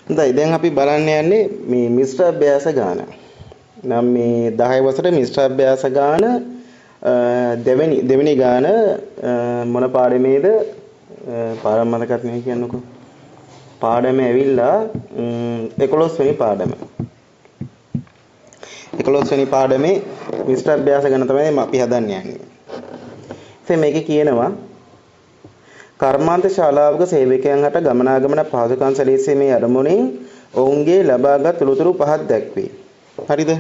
හොඳයි දැන් අපි බලන්න යන්නේ මේ මිශ්‍ර අභ්‍යාස ගාන. නම් මේ 10 වසරේ මිශ්‍ර අභ්‍යාස ගාන දෙවෙනි ගාන මොන පාඩමේද? පාඩම මතකත් නෙවෙයි කියන්නකෝ. පාඩම ඇවිල්ලා 11 වෙනි පාඩම. 11 වෙනි පාඩමේ මිශ්‍ර අභ්‍යාස ගාන තමයි අපි හදන්න යන්නේ. ඉතින් මේකේ කියනවා කර්මාන්ත ශාලාවක සේවකයන් හට ගමනාගමන පහසුකම් සැලසීමේ අරමුණින් ඔවුන්ගේ ලබාගත් උළතුරු පහක් දැක්වේ. හරිද?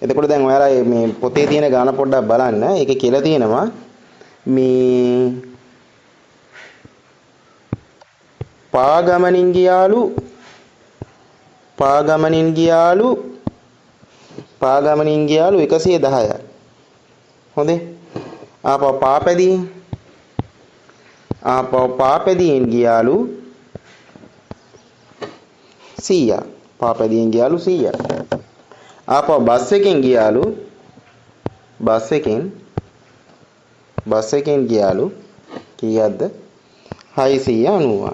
එතකොට දැන් ඔයාලා මේ පොතේ තියෙන ගාන පොඩ්ඩක් බලන්න. ඒකේ කියලා තියෙනවා මේ පාගමනින් ගියාලු 110ක්. හොඳේ. ආපහු පාපැදියෙන් ගියාලු 100ක්. පාපැදියෙන් ගියාලු 100ක්. ආපහු බස් එකෙන් ගියාලු කීයක්ද? 690ක්.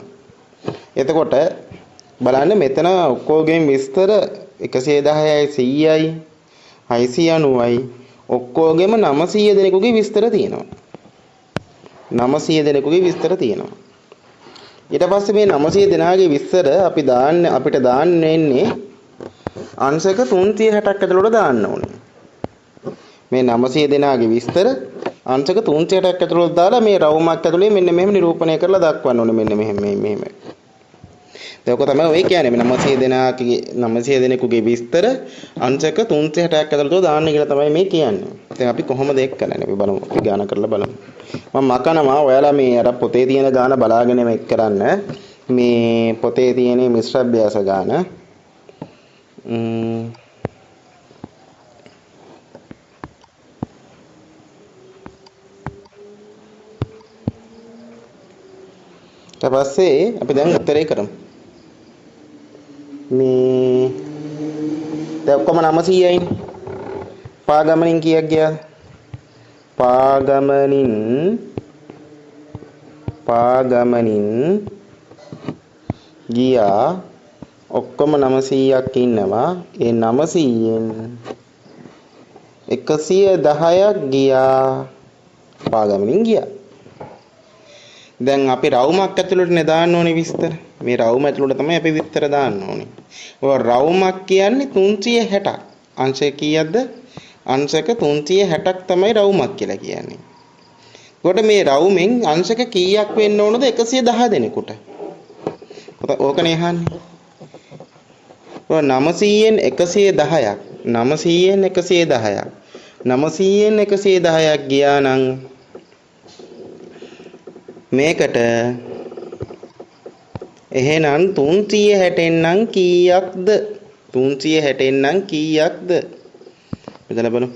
එතකොට බලන්න මෙතන ඔක්කොගෙම විස්තර 110යි 100යි 690යි ඔක්කොගෙම 900 දෙනෙකුගේ විස්තර තියෙනවා. 900 දෙනෙකුගේ විස්තර තියෙනවා. ඊට පස්සේ මේ 900 දෙනාගේ විස්තර අපිට දාන්න වෙන්නේ අංශක 360ක් ඇතුළට දාන්න ඕනේ. මේ 900 දෙනාගේ විස්තර අංශක 360ක් ඇතුළට දාලා මේ රවුමක් ඇතුලේ මෙන්න මෙහෙම නිරූපණය කරලා දක්වන්න ඕනේ. මෙන්න මෙහෙම. ඒක තමයි ඔය කියන්නේ මේ 900 දෙනෙකුගේ විස්තර අංශක 360ක් ඇතුළට දාන්න කියලා තමයි මේ කියන්නේ. දැන් අපි කොහොමද ඒක කරන්නේ? අපි බලමු. අපි ගාන කරලා බලමු. මම මකනවා ඔයාලා මේ අර පොතේ තියෙන ගාන බලාගෙන මේක කරන්න. මේ පොතේ තියෙන මිශ්‍ර අභ්‍යාස ගාන. ඊට පස්සේ අපි දැන් උත්තරේ කරමු. මේ දැන් ඔක්කොම 900යිනේ. පාගමනින් කීයක් ගියාද? පාගමනින් ගියා ඔක්කොම 900ක් ඉන්නවා. ඒ 900න් 110ක් ගියා පාගමනින් ගියා. දැන් අපි රවුමක් ඇතුළට නේ දාන්න ඕනේ විස්තර. මේ රවුම ඇතුළට තමයි අපි විස්තර දාන්න ඕනේ. ඔය රවුමක් කියන්නේ 360ක්. අංශය කීයක්ද? අංශක 360ක් තමයි රවුමක් කියලා කියන්නේ. කොට මේ රවුමෙන් අංශක කීයක් වෙන්න ඕනද? 110 දෙනෙකුට. ඕකනේ අහන්නේ. ඔය 900න් 110ක්. 900න් 110ක් ගියා නම් මේකට එහෙනම් 360න් නම් කීයක්ද? 360න් නම් කීයක්ද? මෙතන බලමු.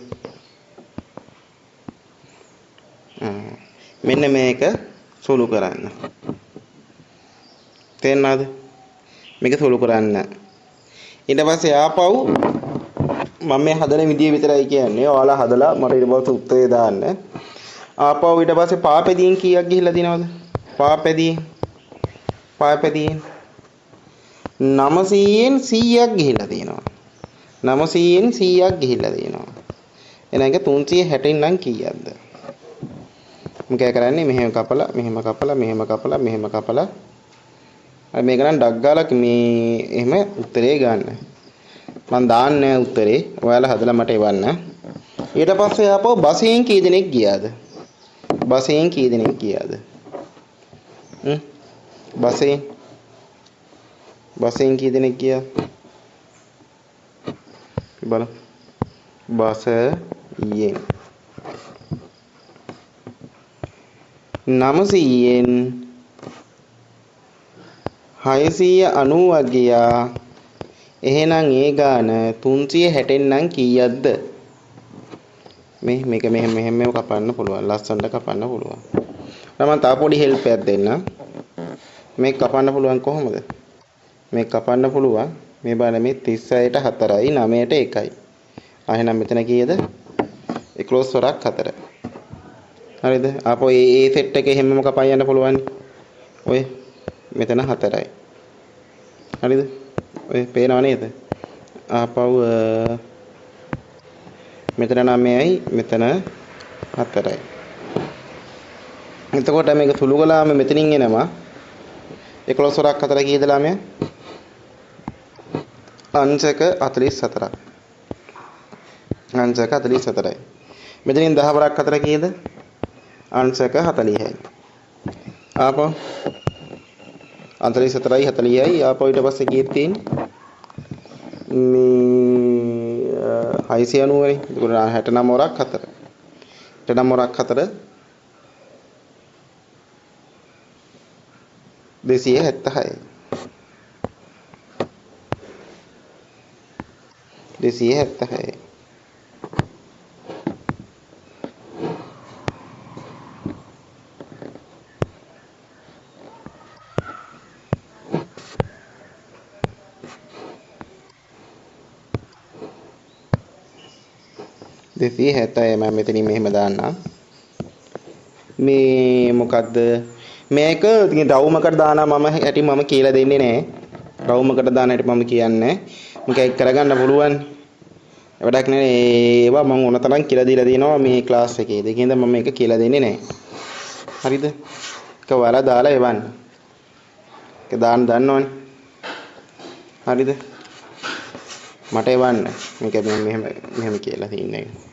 මෙන්න මේක සුළු කරන්න. තේරෙනවද? මේක සුළු කරන්න. ඊට පස්සේ ආපහු මම මේ හදන විදිය විතරයි කියන්නේ. ඔයාලා හදලා මට ඊට පස්සේ උත්තරේ දාන්න. ආපහු ඊට පස්සේ පාපෙදීන් කීයක් ගිහිල්ලා දිනවද? පාපෙදීන් 900න් 100ක් ගිහිල්ලා තියෙනවා. 900න් 100ක් ගිහිල්ලා තියෙනවා. එහෙනම් ඒක 360න් නම් කීයක්ද? මොකද කරන්නේ? මෙහෙම කපලා අර මේක නම් ඩක් ගාලා මේ එහෙම උත්තරේ ගන්න. මම දාන්නේ උත්තරේ. ඔයාලා හදලා මට එවන්න. ඊට පස්සේ ආපහු බසෙන් කී දෙනෙක් ගියාද? බසෙන් කී දෙනෙක් ගියාද? බසෙන් කී දෙනෙක් ගියා? බලන්න. බසයෙන් 900න් 690ක් ගියා. එහෙනම් ඒ ගාන 360න් නම් කීයක්ද? මේක මෙහෙම කපන්න පුළුවන්. ලස්සනට කපන්න පුළුවන්. මම තව පොඩි හෙල්ප් එකක් දෙන්නම්. මේක කපන්න පුළුවන් කොහොමද? මේක කපන්න පුළුවන්. මේ බලන්න මේ 36ට 4යි 9ට 1යි. එහෙනම් මෙතන කීයද? 11 වරක් 4. හරිද? ආපහු ඒ සෙට් එකේ හැමම කපන් යන්න පුළුවන්. ඔය මෙතන 4යි. හරිද? ඔය පේනව නේද? ආපහු මෙතන 9යි මෙතන 4යි. එතකොට මේක සුළු කළාම මෙතනින් එනවා 11 වරක් 4 කීයද ළමයා? අංශක 44ක්. අංශක 44යි. මෙතනින් 10 වරක් 4 කීයද? අංශක 40යි. ආපහු 44යි 40යි ආපහු ඊට පස්සේ කීයක් තියෙන්නේ? මේ 690නේ. ඒක 69 වරක් 4. 69 වරක් 4 276යි. 276යි. දෙසිය 70 මම මෙතනින් මෙහෙම දාන්නම්. මේ මොකද්ද? මේක රවුමකට දානවා මම හැටි මම කියලා දෙන්නේ නැහැ. රවුමකට දාන හැටි මම කියන්නේ. මේක එක් කරගන්න පුළුවන්. වැඩක් නෑ. ඒවා මම ඕන තරම් කියලා දීලා දිනවා මේ ක්ලාස් එකේ. ඒකින්ද මම මේක කියලා දෙන්නේ නැහැ. හරිද? ඒක ඔයාලා දාලා එවන්න. ඒක දාන්න දන්නවනේ. හරිද? මට එවන්න. මේක මෙහෙම කියලා තියෙන එක.